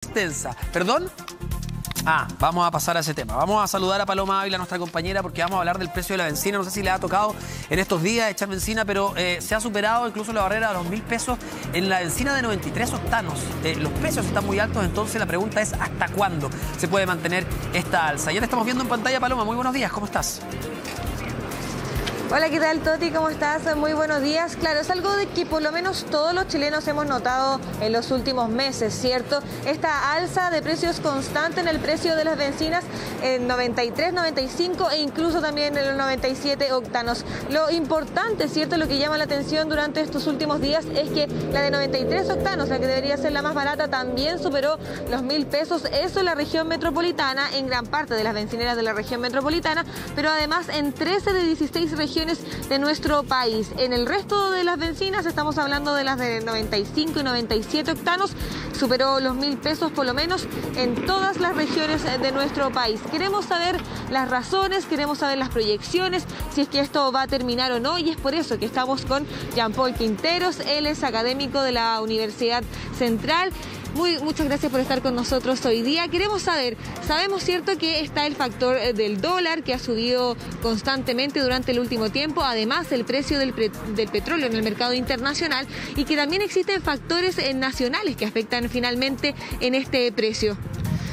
extensa. ¿Perdón? Vamos a pasar a ese tema. Vamos a saludar a Paloma Ávila, nuestra compañera, porque vamos a hablar del precio de la bencina. No sé si le ha tocado en estos días echar bencina, pero se ha superado incluso la barrera de los 1.000 pesos en la bencina de 93 octanos. Los precios están muy altos, entonces la pregunta es ¿hasta cuándo se puede mantener esta alza? Ya te estamos viendo en pantalla, Paloma. Muy buenos días, ¿cómo estás? Hola, ¿qué tal, Toti? ¿Cómo estás? Muy buenos días. Claro, es algo de que por lo menos todos los chilenos hemos notado en los últimos meses, ¿cierto? Esta alza de precios constante en el precio de las bencinas en 93, 95 e incluso también en los 97 octanos. Lo importante, ¿cierto? Lo que llama la atención durante estos últimos días es que la de 93 octanos, la que debería ser la más barata, también superó los 1.000 pesos. Eso en la región metropolitana, en gran parte de las bencineras de la región metropolitana, pero además en 13 de 16 regiones de nuestro país. En el resto de las bencinas, estamos hablando de las de 95 y 97 octanos, superó los 1.000 pesos por lo menos en todas las regiones de nuestro país. Queremos saber las razones, queremos saber las proyecciones, si es que esto va a terminar o no, y es por eso que estamos con Jean-Paul Quinteros. Él es académico de la Universidad Central. Muchas gracias por estar con nosotros hoy día. Queremos saber, sabemos cierto que está el factor del dólar que ha subido constantemente durante el último tiempo, además el precio del petróleo en el mercado internacional, y que también existen factores nacionales que afectan finalmente en este precio.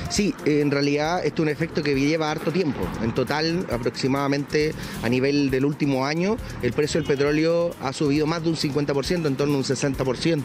Sí, en realidad esto es un efecto que lleva harto tiempo. En total, aproximadamente a nivel del último año, el precio del petróleo ha subido más de un 50%, en torno a un 60%.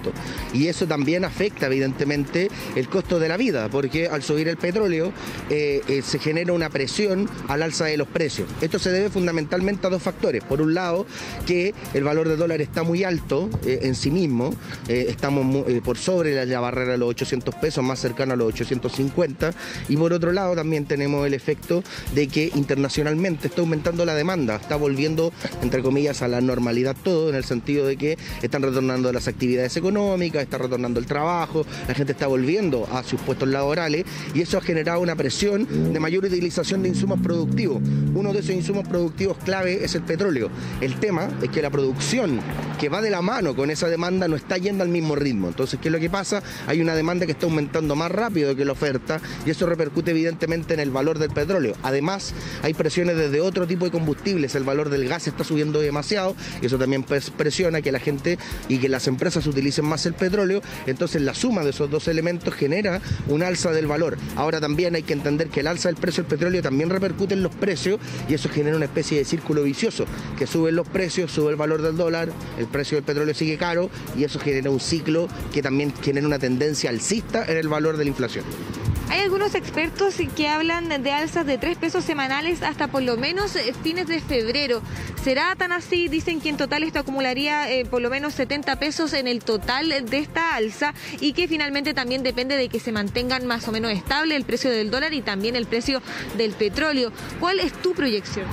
Y eso también afecta, evidentemente, el costo de la vida, porque al subir el petróleo se genera una presión al alza de los precios. Esto se debe fundamentalmente a dos factores. Por un lado, que el valor del dólar está muy alto en sí mismo. Estamos por sobre la barrera de los 800 pesos, más cercano a los 850. Y por otro lado también tenemos el efecto de que internacionalmente está aumentando la demanda, está volviendo, entre comillas, a la normalidad todo, en el sentido de que están retornando las actividades económicas, está retornando el trabajo, la gente está volviendo a sus puestos laborales, y eso ha generado una presión de mayor utilización de insumos productivos. Uno de esos insumos productivos clave es el petróleo. El tema es que la producción que va de la mano con esa demanda no está yendo al mismo ritmo. Entonces, ¿qué es lo que pasa? Hay una demanda que está aumentando más rápido que la oferta, y eso repercute evidentemente en el valor del petróleo. Además, hay presiones desde otro tipo de combustibles. El valor del gas está subiendo demasiado, y eso también presiona que la gente y que las empresas utilicen más el petróleo. Entonces, la suma de esos dos elementos genera un alza del valor. Ahora también hay que entender que el alza del precio del petróleo también repercute en los precios, y eso genera una especie de círculo vicioso, que suben los precios, sube el valor del dólar, el precio del petróleo sigue caro, y eso genera un ciclo que también genera una tendencia alcista en el valor de la inflación. Hay algunos expertos que hablan de alzas de 3 pesos semanales hasta por lo menos fines de febrero. ¿Será tan así? Dicen que en total esto acumularía por lo menos 70 pesos en el total de esta alza, y que finalmente también depende de que se mantengan más o menos estable el precio del dólar y también el precio del petróleo. ¿Cuál es tu proyección?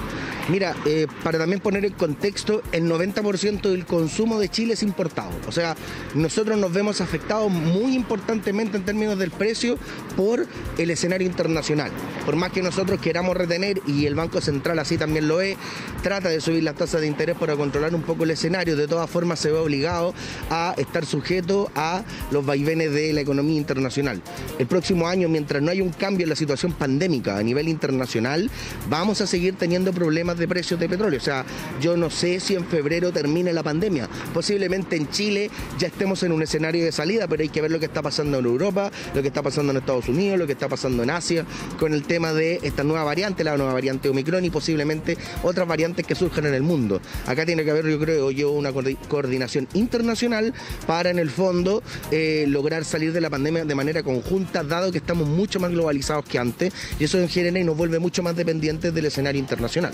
Mira, para también poner en contexto, el 90% del consumo de Chile es importado. O sea, nosotros nos vemos afectados muy importantemente en términos del precio por el escenario internacional. Por más que nosotros queramos retener, y el Banco Central así también lo es, trata de subir las tasas de interés para controlar un poco el escenario, de todas formas se ve obligado a estar sujeto a los vaivenes de la economía internacional. El próximo año, mientras no haya un cambio en la situación pandémica a nivel internacional, vamos a seguir teniendo problemas de precios de petróleo. O sea, yo no sé si en febrero termine la pandemia. Posiblemente en Chile ya estemos en un escenario de salida, pero hay que ver lo que está pasando en Europa, lo que está pasando en Estados Unidos, lo que está pasando en Asia, con el tema de esta nueva variante, la nueva variante Omicron, y posiblemente otras variantes que surjan en el mundo. Acá tiene que haber, yo creo, una coordinación internacional para, en el fondo, lograr salir de la pandemia de manera conjunta, dado que estamos mucho más globalizados que antes, y eso genera y nos vuelve mucho más dependientes del escenario internacional.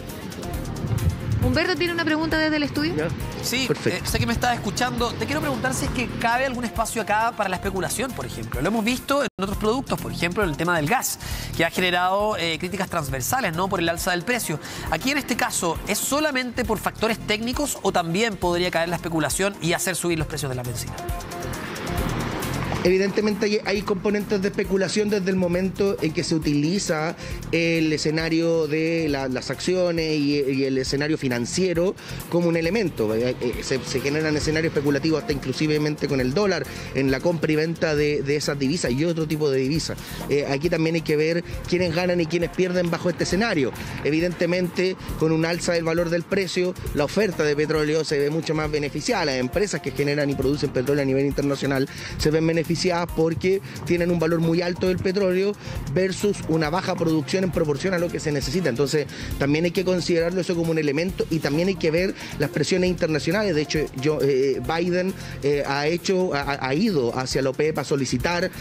Humberto tiene una pregunta desde el estudio. ¿Ya? Sí, sé que me estás escuchando. Te quiero preguntar si es que cabe algún espacio acá para la especulación, por ejemplo. Lo hemos visto en otros productos, por ejemplo, en el tema del gas, que ha generado críticas transversales, ¿no?, por el alza del precio. Aquí, en este caso, ¿es solamente por factores técnicos o también podría caer la especulación y hacer subir los precios de la benzina? Evidentemente hay componentes de especulación desde el momento en que se utiliza el escenario de las acciones y el escenario financiero como un elemento. Se generan escenarios especulativos hasta inclusivemente con el dólar en la compra y venta de esas divisas y otro tipo de divisas. Aquí también hay que ver quiénes ganan y quiénes pierden bajo este escenario. Evidentemente, con un alza del valor del precio, la oferta de petróleo se ve mucho más beneficiada. Las empresas que generan y producen petróleo a nivel internacional se ven beneficiadas porque tienen un valor muy alto del petróleo versus una baja producción en proporción a lo que se necesita. Entonces, también hay que considerarlo eso como un elemento y también hay que ver las presiones internacionales. De hecho, Biden ha ido hacia la OPEP a solicitar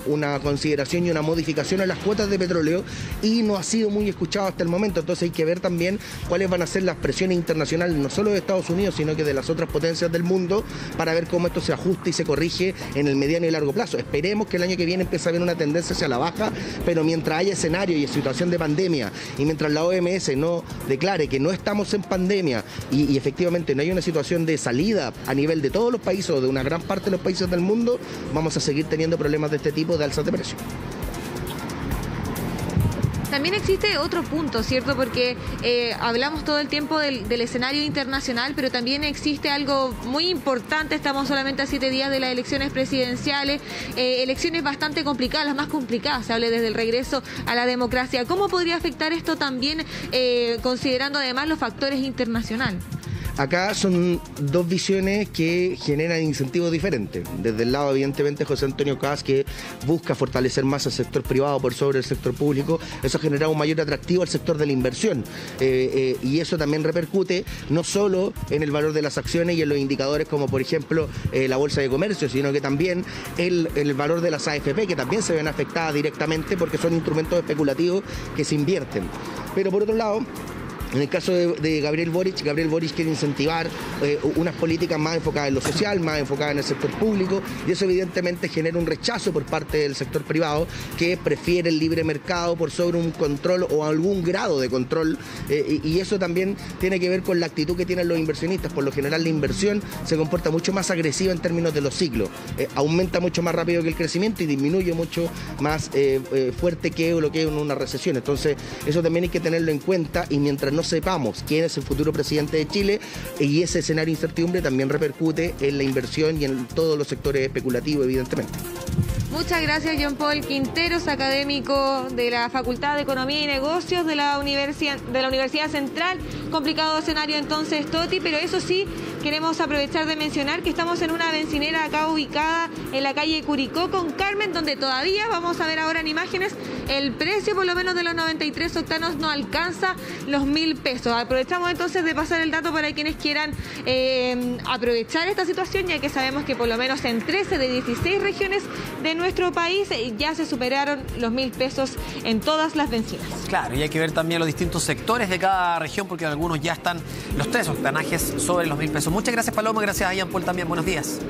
una consideración y una modificación a las cuotas de petróleo y no ha sido muy escuchado hasta el momento. Entonces, hay que ver también cuáles van a ser las presiones internacionales, no solo de Estados Unidos, sino que de las otras potencias del mundo, para ver cómo esto se ajusta y se corrige en el mediano y largo plazo. Esperemos que el año que viene empiece a haber una tendencia hacia la baja, pero mientras haya escenario y situación de pandemia y mientras la OMS no declare que no estamos en pandemia y efectivamente no hay una situación de salida a nivel de todos los países o de una gran parte de los países del mundo, vamos a seguir teniendo problemas de este tipo de alzas de precios. También existe otro punto, ¿cierto? Porque hablamos todo el tiempo del escenario internacional, pero también existe algo muy importante. Estamos solamente a 7 días de las elecciones presidenciales, elecciones bastante complicadas, las más complicadas, se habla desde el regreso a la democracia. ¿Cómo podría afectar esto también, considerando además los factores internacionales? Acá son dos visiones que generan incentivos diferentes. Desde el lado, evidentemente, José Antonio Kast, que busca fortalecer más el sector privado por sobre el sector público, eso ha generado un mayor atractivo al sector de la inversión. Y eso también repercute no solo en el valor de las acciones y en los indicadores como, por ejemplo, la bolsa de comercio, sino que también el valor de las AFP, que también se ven afectadas directamente porque son instrumentos especulativos que se invierten. Pero por otro lado, en el caso de Gabriel Boric quiere incentivar unas políticas más enfocadas en lo social, más enfocadas en el sector público, y eso evidentemente genera un rechazo por parte del sector privado que prefiere el libre mercado por sobre un control o algún grado de control, y eso también tiene que ver con la actitud que tienen los inversionistas. Por lo general la inversión se comporta mucho más agresiva en términos de los ciclos, aumenta mucho más rápido que el crecimiento y disminuye mucho más fuerte que lo que es una recesión. Entonces eso también hay que tenerlo en cuenta, y mientras no sepamos quién es el futuro presidente de Chile, y ese escenario de incertidumbre también repercute en la inversión y en todos los sectores especulativos, evidentemente. Muchas gracias, John Paul Quinteros, académico de la Facultad de Economía y Negocios de la Universidad Central. Complicado escenario entonces, Toti, pero eso sí, queremos aprovechar de mencionar que estamos en una bencinera acá ubicada en la calle Curicó con Carmen, donde todavía, vamos a ver ahora en imágenes, el precio por lo menos de los 93 octanos no alcanza los 1.000 pesos. Aprovechamos entonces de pasar el dato para quienes quieran aprovechar esta situación, ya que sabemos que por lo menos en 13 de 16 regiones de nuestro país ya se superaron los 1.000 pesos en todas las bencinas. Claro, y hay que ver también los distintos sectores de cada región, porque en algunos ya están los 3 octanajes sobre los 1.000 pesos. Muchas gracias, Paloma, gracias a Jean Paul también. Buenos días.